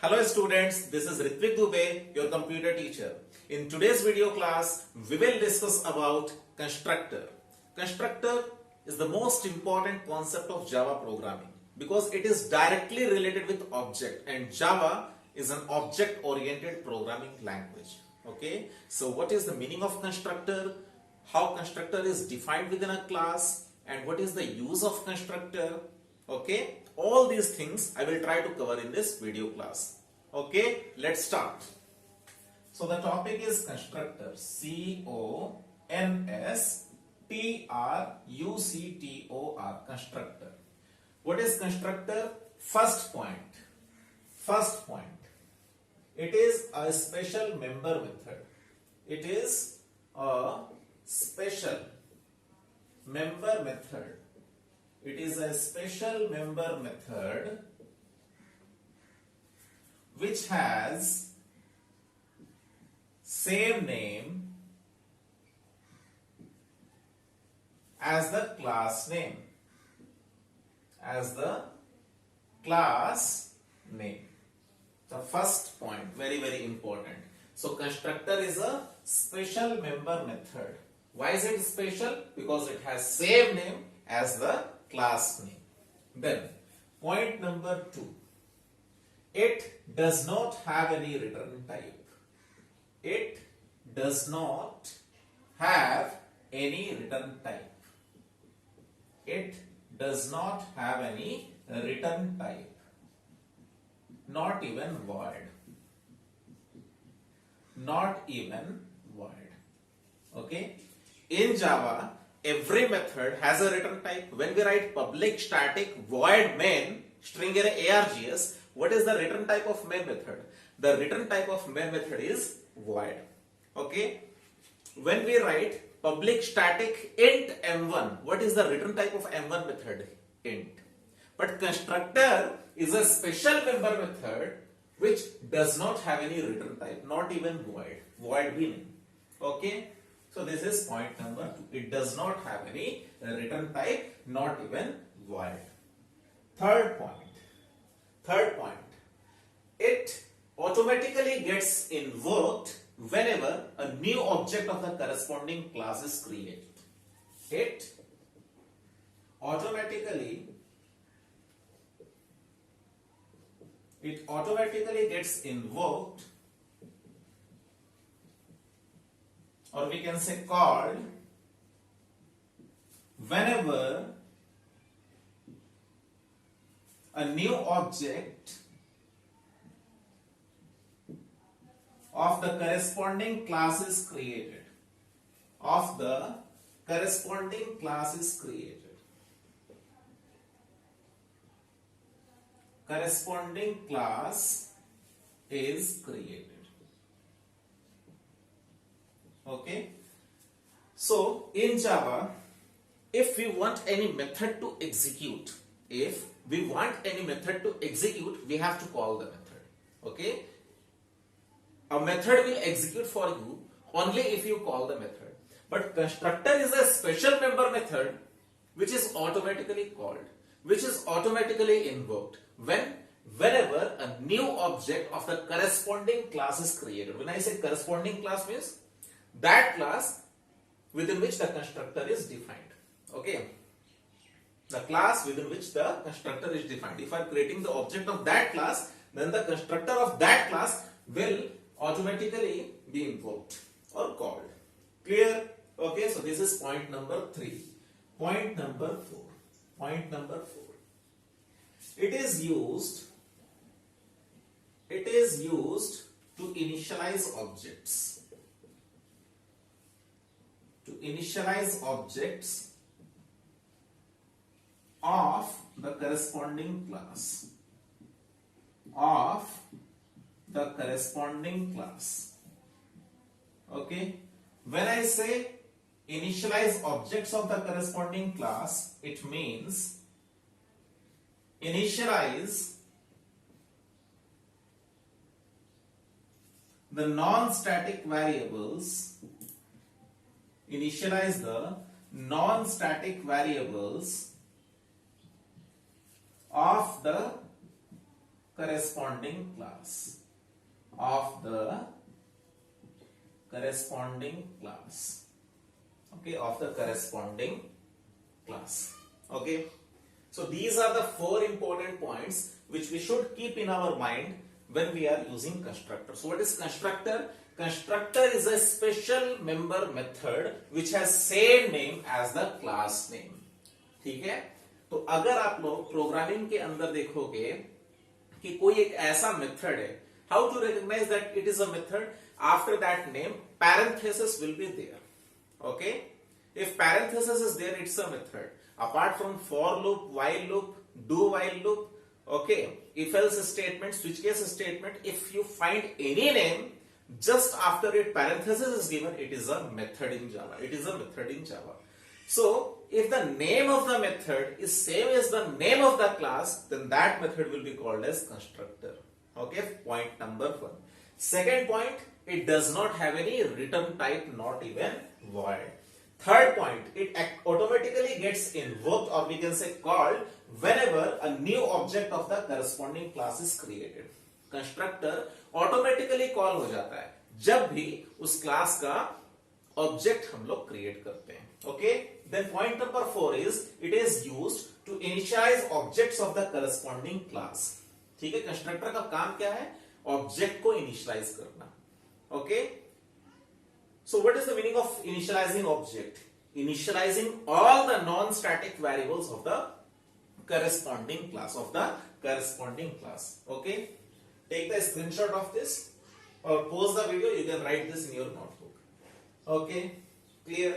Hello students, this is Ritvik Dubey, your computer teacher. In today's video class, we will discuss about constructor. Constructor is the most important concept of Java programming because it is directly related with object, and Java is an object oriented programming language. Okay, so what is the meaning of constructor? How constructor is defined within a class, and what is the use of constructor? Okay, all these things I will try to cover in this video class. Okay, let's start. So the topic is constructor. C-O-N-S-T-R-U-C-T-O-R, constructor. What is constructor? First point. It is a special member method. It is a special member method. It is a special member method which has same name as the class name. The first point, very important. So constructor is a special member method. Why is it special? Because it has same name as the class name. Then point number 2, it does not have any return type. It does not have any return type. It does not have any return type, not even void. Okay, in Java every method has a return type. When we write public static void main string array args, what is the return type of main method? The return type of main method is void. Okay, when we write public static int m1, what is the return type of m1 method? Int. But constructor is a special member method which does not have any return type, not even void meaning. Okay, so this is point number 2. It does not have any return type, not even void. Third point. It automatically gets invoked whenever a new object of the corresponding class is created. It automatically gets invoked, or we can say called, whenever a new object of the corresponding class is created. Corresponding class is created. Okay, so in Java, if we want any method to execute, we have to call the method. Okay, a method will execute for you only if you call the method. But constructor is a special member method which is automatically called, which is automatically invoked whenever a new object of the corresponding class is created. When I say corresponding class, means that class within which the constructor is defined. Okay, the class within which the constructor is defined. If I am creating the object of that class, then the constructor of that class will automatically be invoked or called. Clear? Okay, so this is point number 3. Point number 4. It is used to initialize objects. Of the corresponding class. Okay, when I say initialize objects of the corresponding class, it means initialize the non-static variables of the corresponding class of the corresponding class. Okay, of the corresponding class. Okay, so these are the four important points which we should keep in our mind when we are using constructor. So what is constructor? Constructor is a special member method which has same name as the class name. ठीक है, तो अगर आप लोग programming के अंदर देखोगे कि कोई एक ऐसा मेथड है, how to recognize that it is a method? After that name parenthesis will be there. Okay, if parenthesis is there, it's a method. Apart from for loop, while loop, do while loop, okay, if else statement, switch case statement, if you find any name just after it parenthesis is given, it is a method in Java. It is a method in Java. So if the name of the method is same as the name of the class, then that method will be called as constructor. Okay, point number 1. Second point, it does not have any return type, not even void. Third point, it automatically gets invoked, or we can say called, whenever a new object of the corresponding class is created. Constructor automatically call हो जाता है जब भी उस class का object हम लोग create करते हैं. Okay, then point number 4 is it is used to initialize objects of the corresponding class. ठीक है, कंस्ट्रक्टर का काम क्या है? ऑब्जेक्ट को इनिशियलाइज करना. Okay, so what is the meaning of initializing object? Initializing all the non-static variables of the corresponding class, okay, take the screenshot of this or pause the video. You can write this in your notebook. Okay, clear?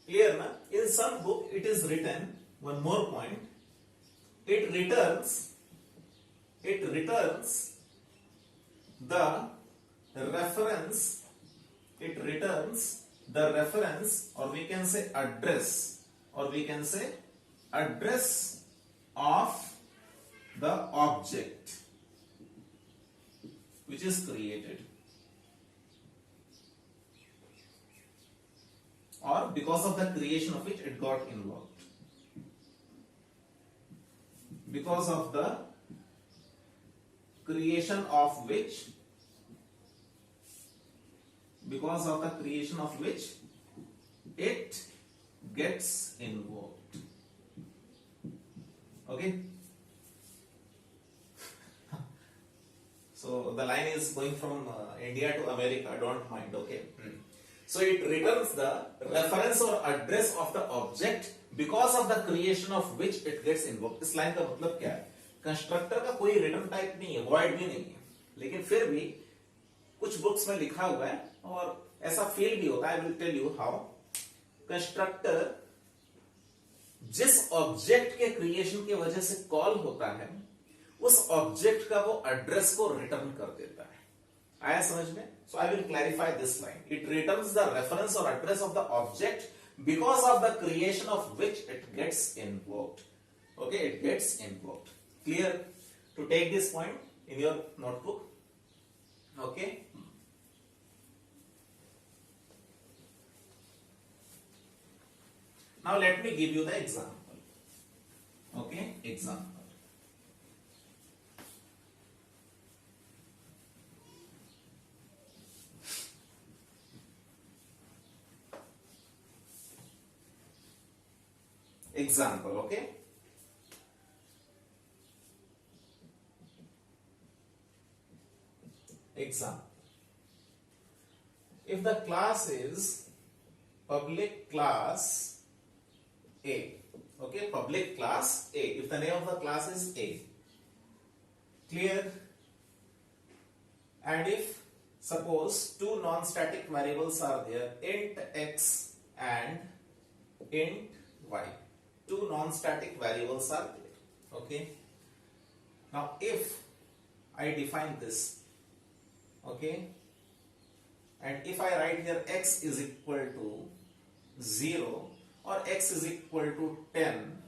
Clear na? In some book it is written, one more point, it returns the reference, or we can say address of the object which is created, or because of the creation of which it got invoked. Because of the creation of which it gets invoked. Okay, so the line is going from India to America, don't mind. Okay, so it returns the reference or address of the object because of the creation of which it gets invoked. इस line का मतलब क्या है? Constructor का कोई return type नहीं है, void भी नहीं है, लेकिन फिर भी कुछ बुक्स में लिखा हुआ है और ऐसा फील भी होता है. I will tell you how. Constructor जिस ऑब्जेक्ट के क्रिएशन की वजह से कॉल होता है, उस ऑब्जेक्ट का वो एड्रेस को रिटर्न कर देता है. आया समझ में? So I will clarify this line. It returns the reference और address of the object because of the creation of which it gets invoked. Okay, it gets invoked. Clear? To take this point in your notebook. Okay, now let me give you the example. Okay, example. Example, okay? Example. If the class is public class A, okay, public class A, if the name of the class is A, clear? And if suppose two non-static variables are there, int x and int y. Two non-static variables are there. Okay, now if I define this, okay, and if I write here x is equal to 0 or x is equal to 10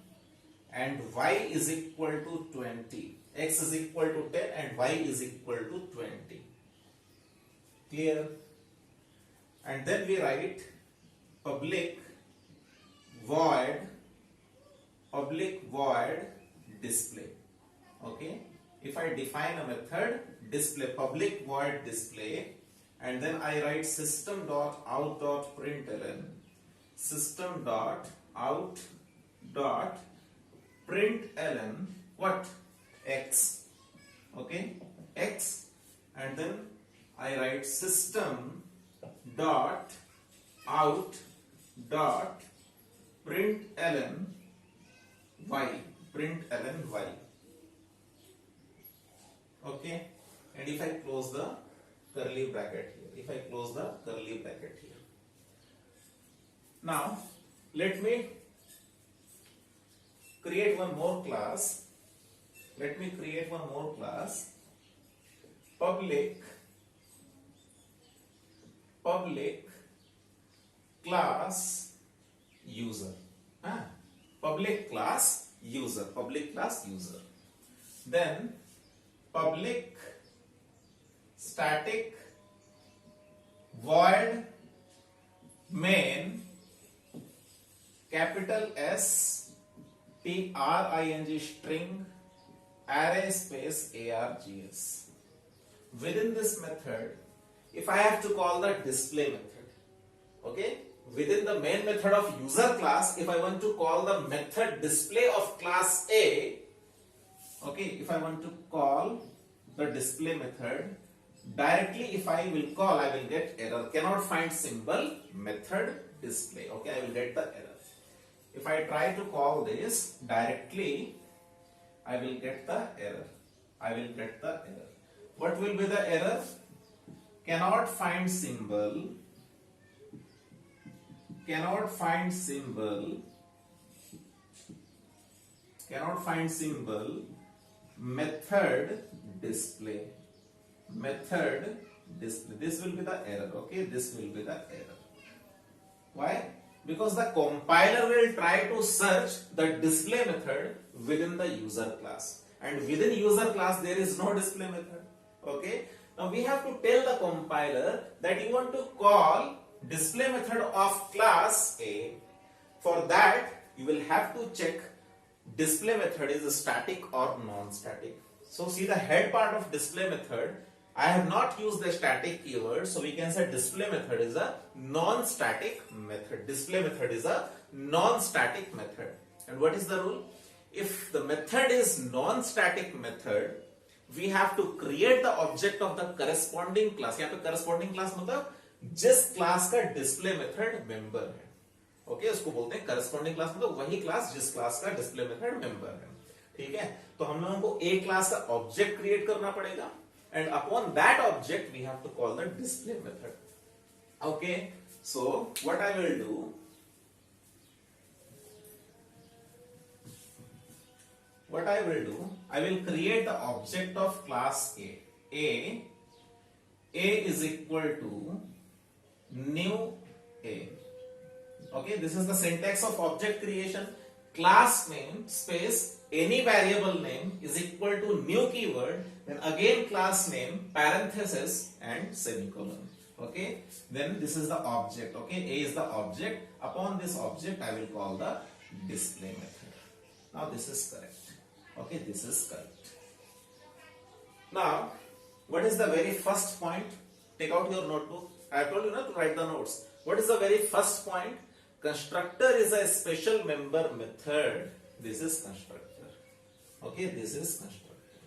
and y is equal to 20, x is equal to 10 and y is equal to 20. Clear? And then we write public void display. Okay, if I define a method display, public void display, and then I write system.out.println, system.out.println what? X. Okay, X, and then I write system dot out dot println y, println y. Okay, and if I close the curly bracket here, if I close the curly bracket here, now let me create one more class. Let me create one more class, public class user. Public class user. Then public static void main, capital S string string array space args. Within this method, if I have to call the display method, okay, within the main method of user class, if I want to call the method display of class A, okay, if I want to call the display method directly, if I will call, I will get error, cannot find symbol method display. Okay, I will get the error. If I try to call this directly, I will get the error. What will be the error? Cannot find symbol method display. This will be the error. Okay, this will be the error. Why? Because the compiler will try to search the display method within the user class, and within user class there is no display method. Okay, now we have to tell the compiler that you want to call display method of class A. For that you will have to check display method is static or non-static. So see the head part of display method, I have not used the static keyword, so we can say display method is a non-static method. And what is the rule? If the method is non-static method, we have to create the object of the corresponding class. यहाँ पे corresponding class मतलब जिस class का display method member है. Okay, उसको बोलते हैं corresponding class, मतलब वही class जिस class का display method member है. ठीक है, तो हम लोगों को a class का object create करना पड़ेगा, and upon that object we have to call the display method. Okay, so what I will do, I will create the object of class A. A is equal to new A. Okay, this is the syntax of object creation. Class name space any variable name is equal to new keyword, then again class name, parenthesis and semicolon. Okay, then this is the object. Okay, A is the object. Upon this object I will call the display method. Now this is correct. Okay, this is correct. Now what is the very first point? Take out your notebook. I have told you not to write the notes. What is the very first point? Constructor is a special member method. This is constructor. Okay, this is constructor.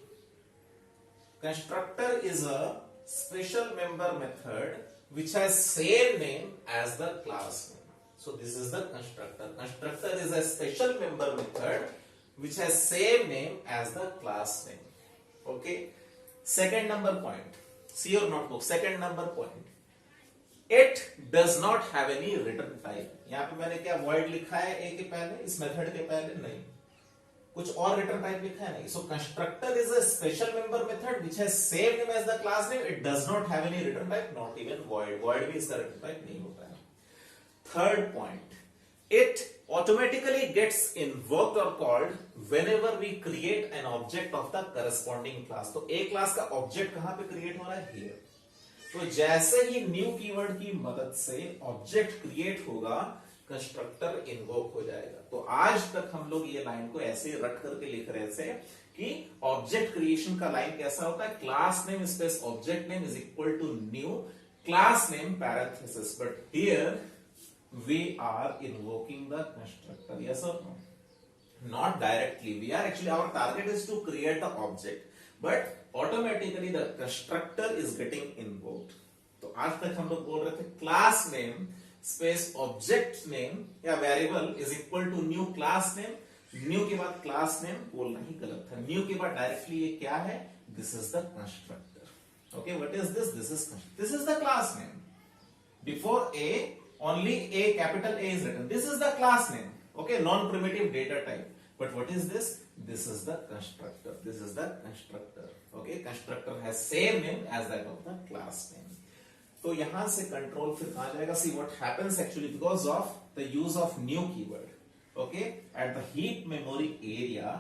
Constructor is a special member method which has same name as the class name. So this is the constructor. Constructor is a special member method which has same name as the class name. Okay. Second number point. See your notebook. Second number point. It does not have any return type. यहाँ पे मैंने क्या void लिखा है a के पहले, इस method के पहले नहीं, कुछ और return type लिखा है नहीं. So constructor is a special member method which has same name as the class name. It does not have any return type, not even void. Void भी इसका return type नहीं होता है. Third point. It automatically gets invoked or called whenever we create an object of the corresponding class. तो a class का object कहाँ पे create हो रहा है? Here. तो जैसे ही new keyword की मदद से object create होगा, कंस्ट्रक्टर इन्वोक हो जाएगा। तो आज तक हम लोग ये लाइन को ऐसे रट करके लिख रहे थे कि ऑब्जेक्ट क्रिएशन का लाइन कैसा होता है, class name space object name is equal to new class name parenthesis, but here we are invoking the constructor, yes or no? Not directly, we are actually, our target is to create the object, but automatically the constructor is getting invoked. तो आज तक हम लोग बोल रहे थे class name space object name या variable is equal to new class name, new के बाद क्लास नेम बोलना ही गलत था, न्यू के बाद डायरेक्टली ये क्या है, this is the constructor. Okay, what is this, this is the class name, before A only a, capital A is written, this is the class name, okay, non-primitive data type, but what is this, this is the constructor, this is the constructor, okay, constructor has same name as that of the class name। तो यहां से control फिर कहां जाएगा, see what happens actually because of the use of new keyword, okay, at the heap memory area,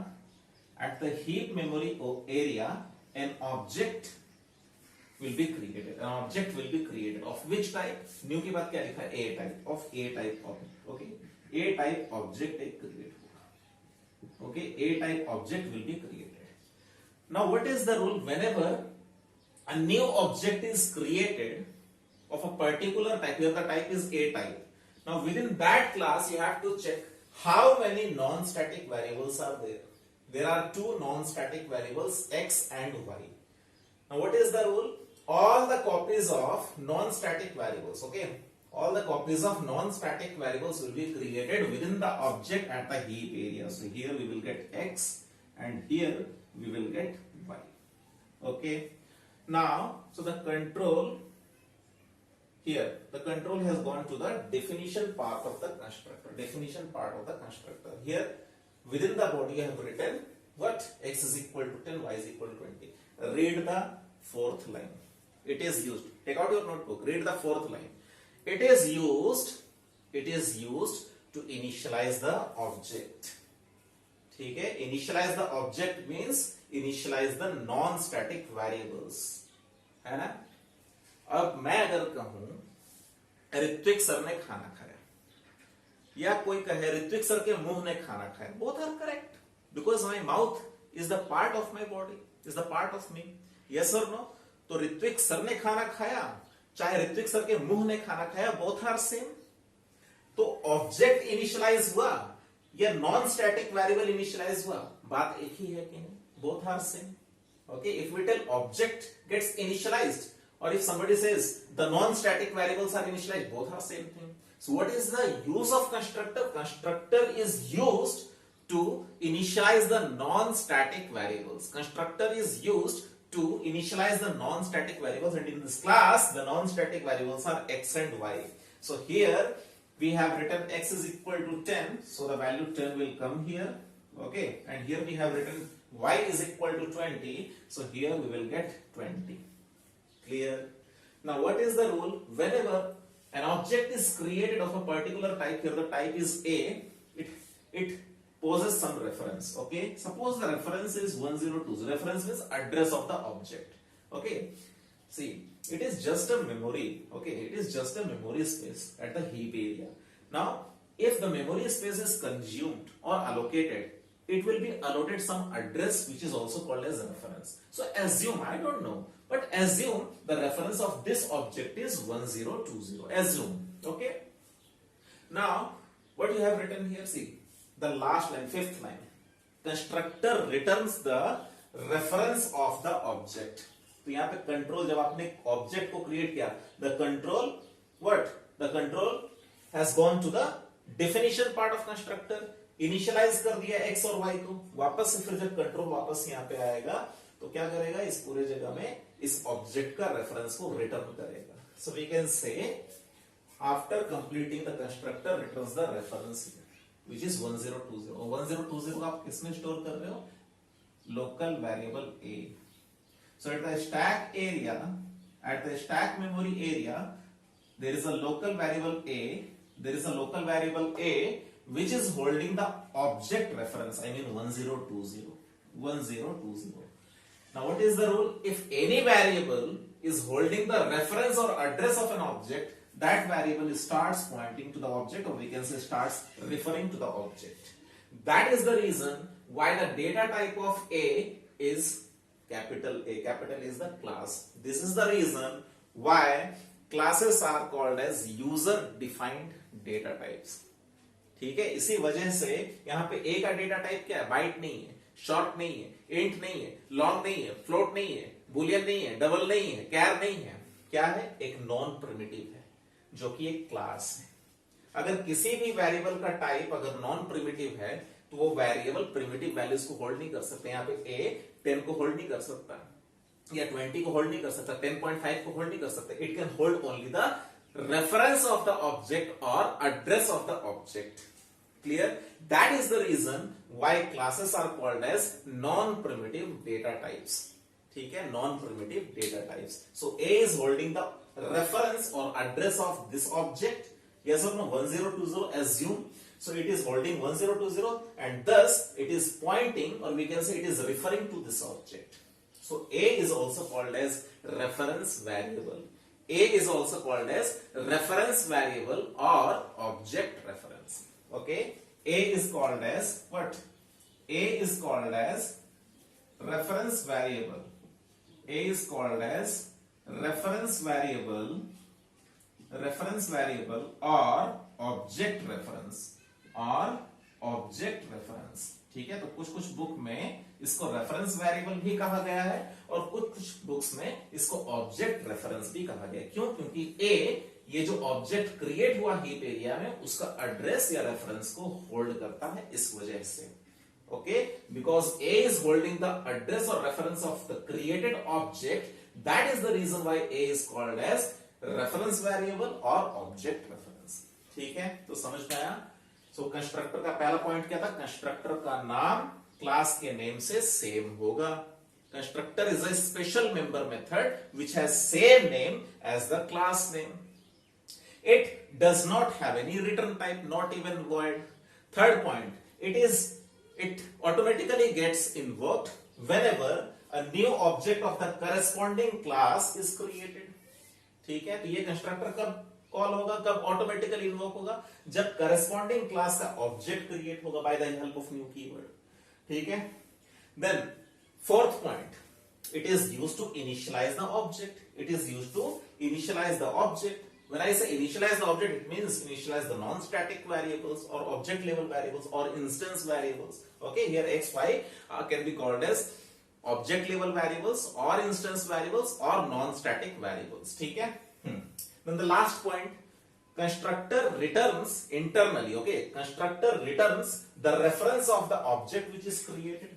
at the heap memory area an object will be created, an object will be created of which type, new के बाद क्या लिखा है, a type, of a type object, okay, a type object एक create होगा, okay, a type object will be created। now what is the rule, whenever a new object is created of a particular type, here the type is a type, now within that class you have to check how many non-static variables are there, there are two non-static variables x and y। now what is the rule, all the copies of non-static variables, okay, all the copies of non-static variables will be created within the object at the heap area, so here we will get x and here we will get y, okay। now so the control here, the control has gone to the definition part of the constructor, definition part of the constructor, here within the body I have written what, x is equal to 10, y is equal to 20, read the fourth line, it is used, take out your notebook, read the fourth line, it is used to initialize the object, ठीक है, initialize the object means initialize the non-static variables, है ना। अब मैं अगर कहूं Ritwik sir ने खाना खाया, या कोई कहे ऋत्विक सर के मुंह ने खाना खाया, both are correct because my mouth is the part of my body, is the part of me, yes or no। तो ऋत्विक सर ने खाना खाया चाहे ऋत्विक सर के मुंह ने खाना खाया, बोथ आर सेम। तो ऑब्जेक्ट इनिशियलाइज हुआ या नॉन स्टैटिक वेरिएबल इनिशियलाइज हुआ, बात एक ही है कि नहीं, both are same, okay. If we tell object gets initialized or if somebody says the non-static variables are initialized, both are same thing। so what is the use of constructor, constructor is used to initialize the non-static variables, constructor is used to initialize the non-static variables, and in this class the non-static variables are x and y। so here we have written x is equal to 10, so the value 10 will come here, okay, and here we have written y is equal to 20, so here we will get 20, clear। now what is the rule, whenever an object is created of a particular type, here the type is a, it poses some reference, okay, suppose the reference is 1020, reference means address of the object, okay, see it is just a memory, okay, it is just a memory space at the heap area। now if the memory space is consumed or allocated, it will be allotted some address which is also called as reference। so assume, I don't know, but assume the reference of this object is 1020, assume, okay। now what you have written here, see the last line, fifth line, constructor returns the reference of the object। तो यहां पे control, जब आपने object को create किया, the control what, the control has gone to the definition part of constructor, initialize कर दिया x और y को, वापस से फिर जब कंट्रोल वापस यहां पे आएगा तो क्या करेगा, इस पूरे जगह में इस ऑब्जेक्ट का रेफरेंस को रिटर्न करेगा। So we can say after completing the constructor returns the reference which is 1020, और 1020 को आप किसमें स्टोर कर रहे हो, local variable a। so at the stack area, at the stack memory area, there is a local variable a, there is a local variable a which is holding the object reference, I mean 1020, 1020। now what is the rule, if any variable is holding the reference or address of an object, that variable starts pointing to the object, or we can say starts referring to the object. That is the reason why the data type of A is capital A. Capital A is the class. This is the reason why classes are called as user defined data types. ठीक है, इसी वजह से यहां पे A का data type क्या है? बाइट नहीं है, शॉर्ट नहीं है, इंट नहीं है, लॉन्ग नहीं है, फ्लोट नहीं है, बुलियन नहीं है, डबल नहीं है, कैर नहीं है. क्या है? एक नॉन प्रिमिटिव है जो कि एक क्लास है. अगर किसी भी वेरिएबल का टाइप अगर नॉन प्रिमिटिव है तो वो वेरिएबल प्रिमिटिव वैल्यूज को होल्ड नहीं कर सकते. यहाँ पे A 10 को होल्ड नहीं कर सकता या 20 को होल्ड नहीं कर सकता, 10.5 को होल्ड नहीं कर सकता. It can hold only the reference of the object or address of the object. Clear? That is the reason why classes are called as non-primitive data types. ठीक है, non-primitive data types. So A is holding the reference or address of this object. Yes or no? 1020 assume. So it is holding 1020 and thus it is pointing, or we can say it is referring to this object. So A is also called as reference variable. A is also called as reference variable or object reference. Okay, A is called as what? A is called as reference variable. A is called as reference variable or object reference. ठीक है, तो कुछ कुछ book में इसको reference variable भी कहा गया है और कुछ कुछ बुक्स में इसको ऑब्जेक्ट रेफरेंस भी कहा गया है. क्यों? क्योंकि A ये जो ऑब्जेक्ट क्रिएट हुआ हीप एरिया में उसका एड्रेस या रेफरेंस को होल्ड करता है, इस वजह से. Okay, because A is holding the address or reference of the created object, that is the reason why A is called as reference variable or object reference. ठीक है, तो समझ में आया. सो कंस्ट्रक्टर का पहला पॉइंट क्या था? कंस्ट्रक्टर का नाम क्लास के नेम से सेम होगा. Constructor is a special member method which has same name as the class name. It does not have any return type, not even void. Third point, it automatically gets invoked whenever a new object of the corresponding class is created. ठीक है, तो ये constructor कब call होगा, कब automatically invoke होगा? जब corresponding class का ऑब्जेक्ट क्रिएट होगा by the help of new keyword. ठीक है, then fourth point, it is used to initialize the object. It is used to initialize the object. When I say initialize the object, it means initialize the non-static variables or object level variables or instance variables. Okay, here x, y can be called as object level variables or instance variables or non-static variables. ठीक है. Then the last point, constructor returns internally. Okay, constructor returns the reference of the object which is created.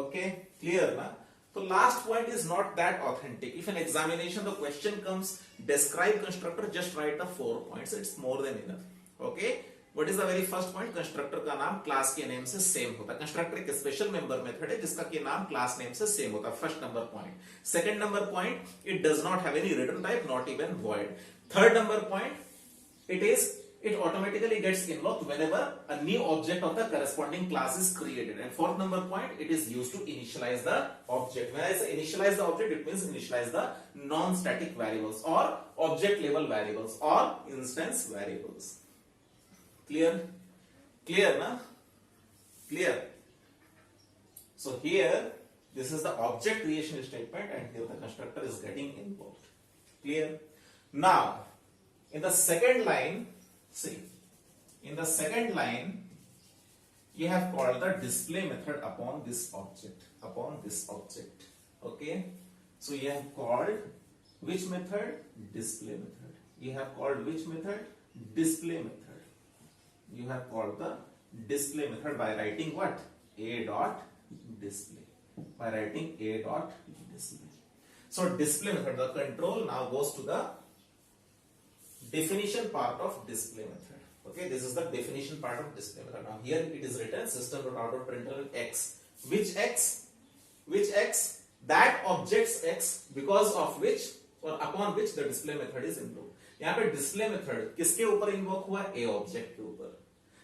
Okay, clear na? So last point is not that authentic. If an examination the question comes describe constructor, just write the 4 points. It's more than enough. Okay, what is the very first point? constructor का नाम class के name से same होता है. constructor एक special member method है जिसका के नाम क्लास नेम से सेम होता है. First number point. Second number point, it does not have any return type, not even void. third number point, it automatically gets invoked whenever a new object of the corresponding class is created. And fourth number point, it is used to initialize the object. When I say initialize the object, it means initialize the non-static variables or object level variables or instance variables. Clear? Clear na? Clear. So here this is the object creation statement and here the constructor is getting invoked. Clear? Now in the second line, see, in the second line you have called the display method upon this object. Okay, so you have called which method? Display method. You have called which method? Display method. You have called the display method by writing what? A dot display. By writing A dot display. So display method, the control now goes to the definition part of display method. Okay, this is the definition part of display method. Now here it is written system.out.println x. Which x? Which x? That object's x because of which or upon which the display method is invoked. यहाँ पे display method किसके ऊपर invoke हुआ? A object के ऊपर.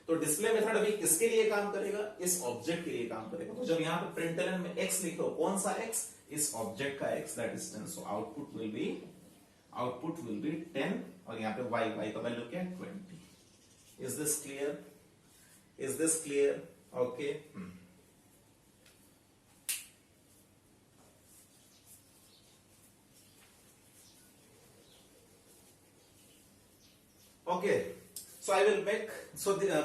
तो display method अभी किसके लिए काम करेगा? इस ऑब्जेक्ट के लिए काम करेगा. तो जब यहाँ पे println में x लिखो, कौन सा x? इस ऑब्जेक्ट का x, that is 10. So output will be 10 और यहाँ पे y का वैल्यू क्या है 20। Is this clear? Is this clear? Okay. Okay, so I will make,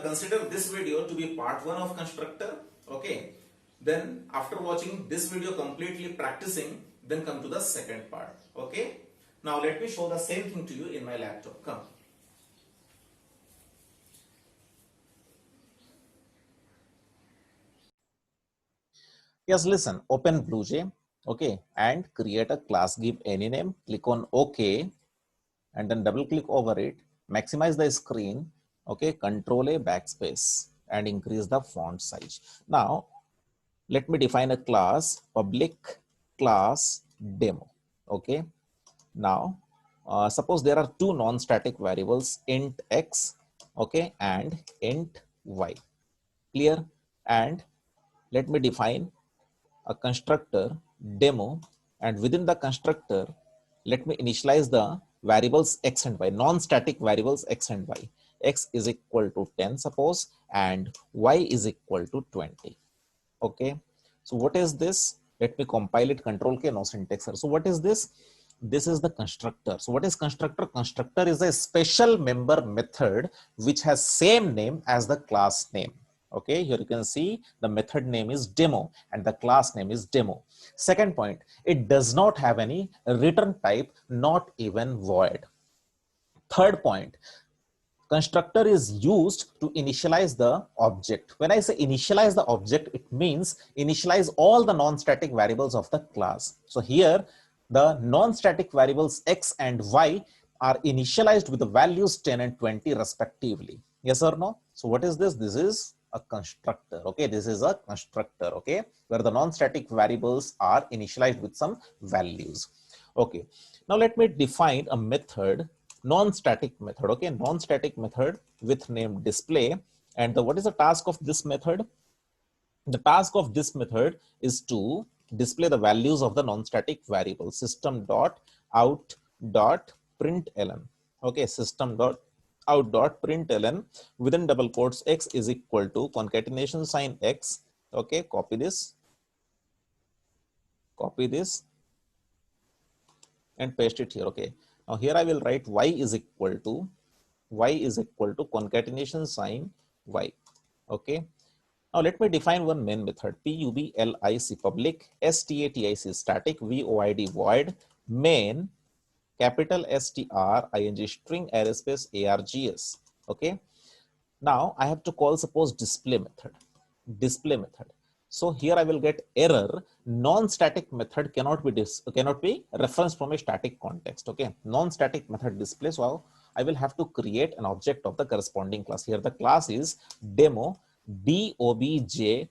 consider this video to be part 1 of constructor. Okay, then after watching this video completely practicing, then come to the second part. Okay, now let me show the same thing to you in my laptop. Come. Yes, listen, open BlueJ, okay, and create a class, give any name, click on OK, and then double click over it, maximize the screen, okay, Control A backspace, and increase the font size. Now, let me define a class, public class demo, okay. Now, suppose there are two non-static variables, int x, okay, and int y, clear? And let me define a constructor demo, and within the constructor let me initialize the variables x and y, non-static variables x and y. X is equal to 10 suppose, and y is equal to 20. Okay, so what is this? Let me compile it, Control K, no syntax error. So what is this? This is the constructor. So what is constructor? Constructor is a special member method which has same name as the class name. Okay, here you can see the method name is demo and the class name is demo. Second point, it does not have any return type, not even void. Third point, constructor is used to initialize the object. When I say initialize the object, it means initialize all the non-static variables of the class. So here the non-static variables x and y are initialized with the values 10 and 20 respectively. Yes or no? So what is this? This is a constructor. Okay, this is a constructor, okay, where the non-static variables are initialized with some values. Okay, now let me define a method, non-static method. Okay, non-static method with name display. And what is the task of this method? The task of this method is to display the values of the non-static variable, system.out.println. Okay, system.out.println within double quotes x is equal to concatenation sign x. Okay, copy this and paste it here. Okay, now here I will write y is equal to concatenation sign y. Okay, now let me define one main method, public, public, static, static, void, void, main, capital string, string, array space, args. Okay, now I have to call suppose display method. So here I will get error, non-static method cannot be referenced from a static context. Okay, non-static method display. So I will have to create an object of the corresponding class. Here the class is demo dobj1.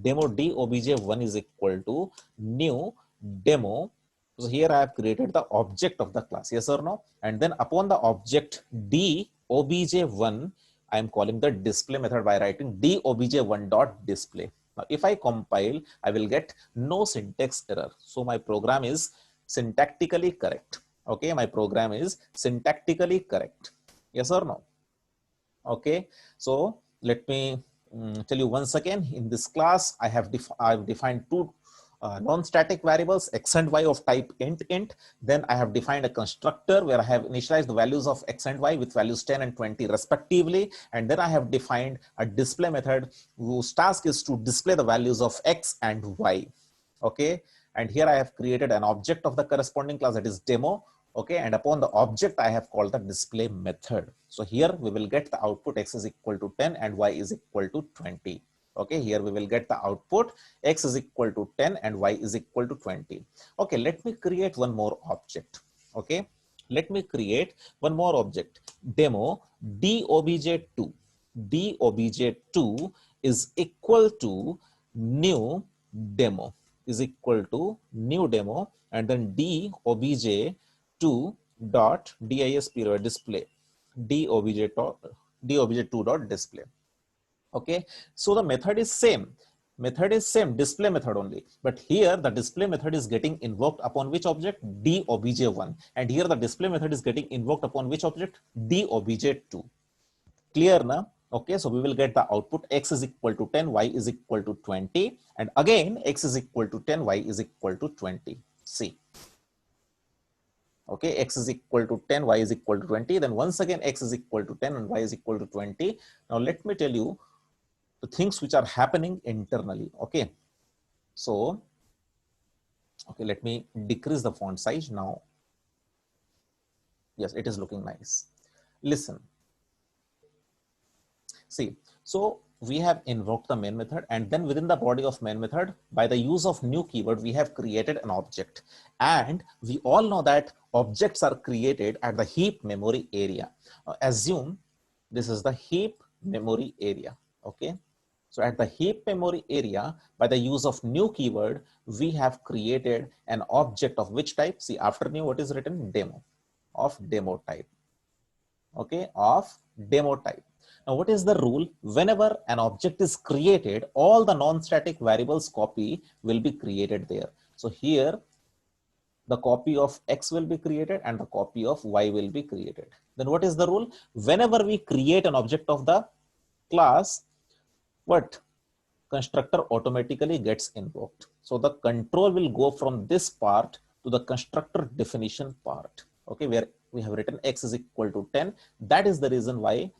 Demo dobj1 is equal to new demo. So here I have created the object of the class. Yes or no? And then upon the object dobj1, I am calling the display method by writing dobj1.display. Now, if I compile, I will get no syntax error. So my program is syntactically correct. Okay, my program is syntactically correct. Yes or no? Okay, so let me tell you once again. In this class, I've defined two non-static variables x and y of type int. Then I have defined a constructor where I have initialized the values of x and y with values 10 and 20 respectively. And then I have defined a display method whose task is to display the values of x and y. Okay, and here I have created an object of the corresponding class, that is demo. Okay, and upon the object I have called the display method. So here we will get the output x is equal to 10 and y is equal to 20. Okay, here we will get the output x is equal to 10 and y is equal to 20. Okay, let me create one more object. Okay, let me create one more object, demo dobj2. dobj2 is equal to new demo, and then dobj2 dot disp display, dobj2 dot display. Okay, so the method is same. Method is same, display method only. But here the display method is getting invoked upon which object? DOBJ1. And here the display method is getting invoked upon which object? DOBJ2. Clear now? Okay, so we will get the output x is equal to 10, y is equal to 20. And again, x is equal to 10, y is equal to 20. See. Okay, x is equal to 10, y is equal to 20. Then once again, x is equal to 10 and y is equal to 20. Now let me tell you the things which are happening internally. Okay, so okay, let me decrease the font size now. Yes, it is looking nice. Listen, see, so we have invoked the main method, and then within the body of main method, by the use of new keyword, we have created an object. And we all know that objects are created at the heap memory area. Assume this is the heap memory area. Okay, so at the heap memory area, by the use of new keyword, we have created an object of which type? See, after new, what is written? Demo, of demo type. Okay, of demo type. Now, what is the rule? Whenever an object is created, all the non-static variables copy will be created there. So here, the copy of x will be created and the copy of y will be created. Then what is the rule? Whenever we create an object of the class, what? Constructor automatically gets invoked. So the control will go from this part to the constructor definition part. Okay, where we have written x is equal to 10. That is the reason why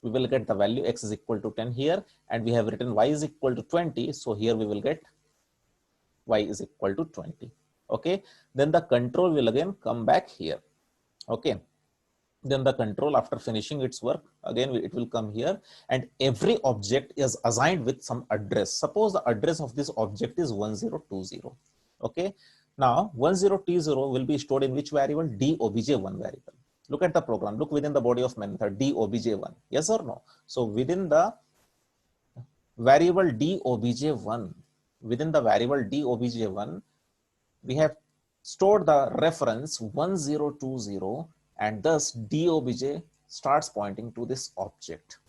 we will get the value x is equal to 10 here, and we have written y is equal to 20. So here we will get y is equal to 20. Okay, then the control will again come back here. Okay, then the control, after finishing its work, again it will come here, and every object is assigned with some address. Suppose the address of this object is 1020. Okay, now 1020 will be stored in which variable? DOBJ1 variable. Look at the program, look within the body of main method, DOBJ1, yes or no? So within the variable DOBJ1, we have stored the reference 1020, and thus DOBJ starts pointing to this object.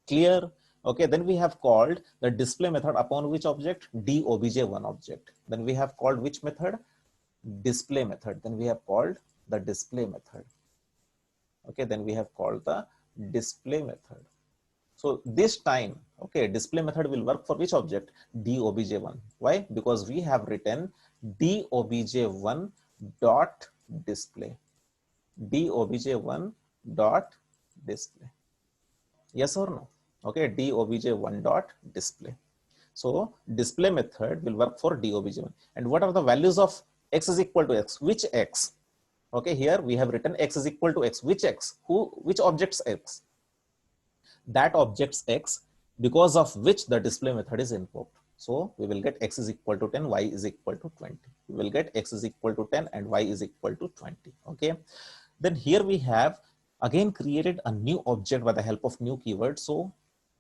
Clear? Okay, then we have called the display method upon which object? DOBJ1 object. Then we have called which method? Display method. Then we have called the display method. Okay, then we have called the display method. So this time, okay, display method will work for which object? DOBJ1. Why? Because we have written DOBJ1 dot display. DOBJ1 dot display. Yes or no? Okay, DOBJ1 dot display. So display method will work for DOBJ1. And what are the values of x is equal to x? Which x? Okay, here we have written x is equal to x. Which x? Which object's x? That object's x, because of which the display method is invoked. So we will get x is equal to 10, y is equal to 20. We will get x is equal to 10 and y is equal to 20. Okay. Then here we have again created a new object by the help of new keyword. So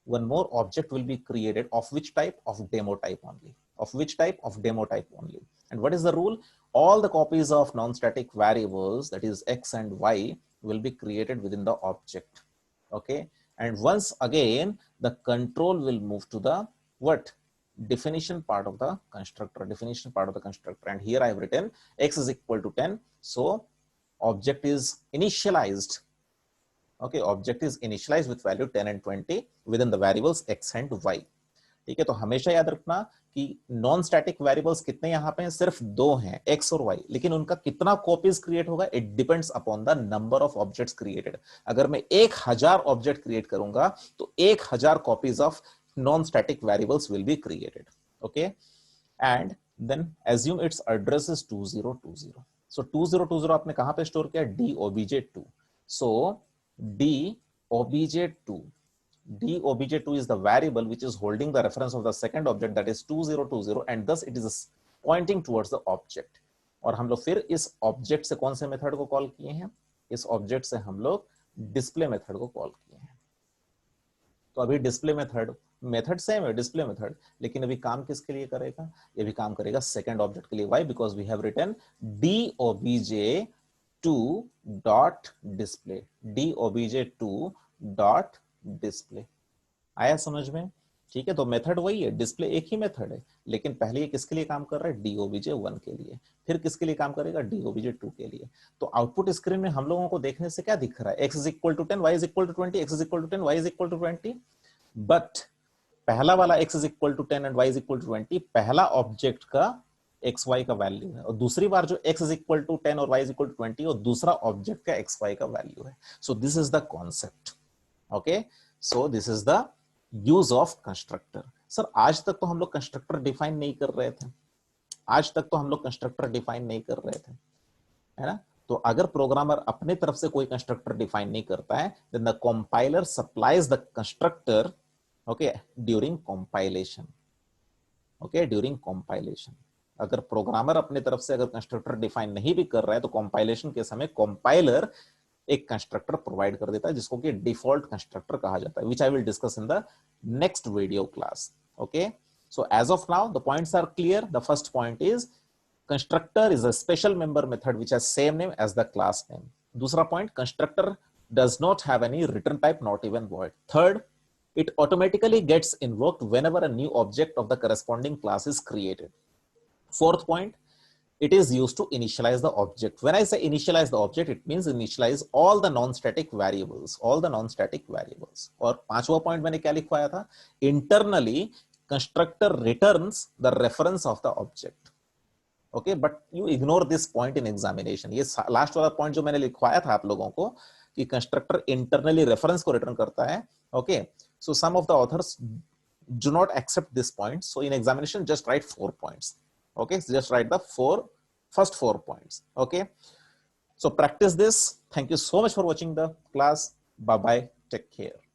one more object will be created of which type? Of demo type only. Of which type? Of demo type only. And what is the rule? All the copies of non-static variables, that is x and y, will be created within the object. Okay. And once again, the control will move to the what? Definition part of the constructor. And here I have written x is equal to 10. So object is initialized. Okay, object is initialized with value 10 and 20 within the variables x and y. ठीक है, तो हमेशा याद रखना कि non static variables कितने यहाँ पे हैं? सिर्फ दो हैं, x और y, लेकिन उनका कितना कॉपीज क्रिएट होगा? It depends upon the number of objects created. अगर मैं 1000 ऑब्जेक्ट क्रिएट करूंगा तो 1000 copies of non static variables will be created. Okay, and then assume its address is 2020. सो 2020 आपने कहां पे स्टोर किया? DOBJ2. So DOBJ2. DOBJ2 is the variable which is holding the reference of the second object, that is 2020, and thus it is pointing towards the object. और हम लोग फिर इस ऑब्जेक्ट से कौन से मेथड को कॉल किए हैं? इस ऑब्जेक्ट से हम लोग डिस्प्ले मेथड को कॉल किए हैं. तो अभी डिस्प्ले मेथड सेम है, डिस्प्ले मेथड, लेकिन अभी काम किसके लिए करेगा? ये भी काम करेगा सेकंड ऑब्जेक्ट के लिए. Why? Because we have written DOBJ2 dot display. DOBJ2 dot display. आया समझ में? ठीक है, तो मेथड वही है, डिस्प्ले एक ही मेथड है, लेकिन पहले ये किसके लिए काम कर रहा है, DOBJ1 के लिए, फिर किसके लिए काम करेगा, DOBJ2 के लिए। तो आउटपुट स्क्रीन में हम लोगों को देखने से क्या दिख रहा है, x is equal to 10, y is equal to 20, x is equal to 10, y is equal to 20, but पहला वाला x is equal to 10 and y is equal to 20 पहला ऑब्जेक्ट का xy का वैल्यू है, और दूसरी बार जो x इज इक्वल टू 10 और y इज इक्वल टू 20 वो दूसरा ऑब्जेक्ट का xy का वैल्यू है। So this is the concept. Okay, so this is the use of constructor. Sir आज तक तो हम लोग कंस्ट्रक्टर डिफाइन नहीं कर रहे थे, आज तक तो हम लोग कंस्ट्रक्टर डिफाइन नहीं कर रहे थे, है ना। तो अगर प्रोग्रामर अपने तरफ से कोई कंस्ट्रक्टर डिफाइन नहीं करता है, then the compiler supplies the constructor, okay, during compilation. Okay, during compilation अगर प्रोग्रामर अपने तरफ से अगर कंस्ट्रक्टर डिफाइन नहीं भी कर रहा है, तो कंपाइलेशन के समय कंपाइलर एक कंस्ट्रक्टर प्रोवाइड कर देता है, जिसको कि डिफॉल्ट कंस्ट्रक्टर कहा जाता है, which I will discuss in the next video class. Okay, so as of now the points are clear. The first point is constructor is a special member method which has same name as the class name. दूसरा point, constructor does not have any return type, not even void. Third, it automatically gets invoked whenever a new object of the corresponding class is created. Fourth point, it is used to initialize the object. When I say initialize the object, it means initialize all the non-static variables, all the non-static variables. और पांचवा point मैंने क्या लिखवाया था, internally constructor returns the reference of the object. Okay, but you ignore this point in examination. ये last वाला point जो मैंने लिखवाया था आप लोगों को कि कंस्ट्रक्टर इंटरनली रेफरेंस को रिटर्न करता है. Okay, so some of the authors do not accept this point. So in examination, just write 4 points. Okay, so just write the first 4 points. Okay, so practice this. Thank you so much for watching the class. Bye bye, take care.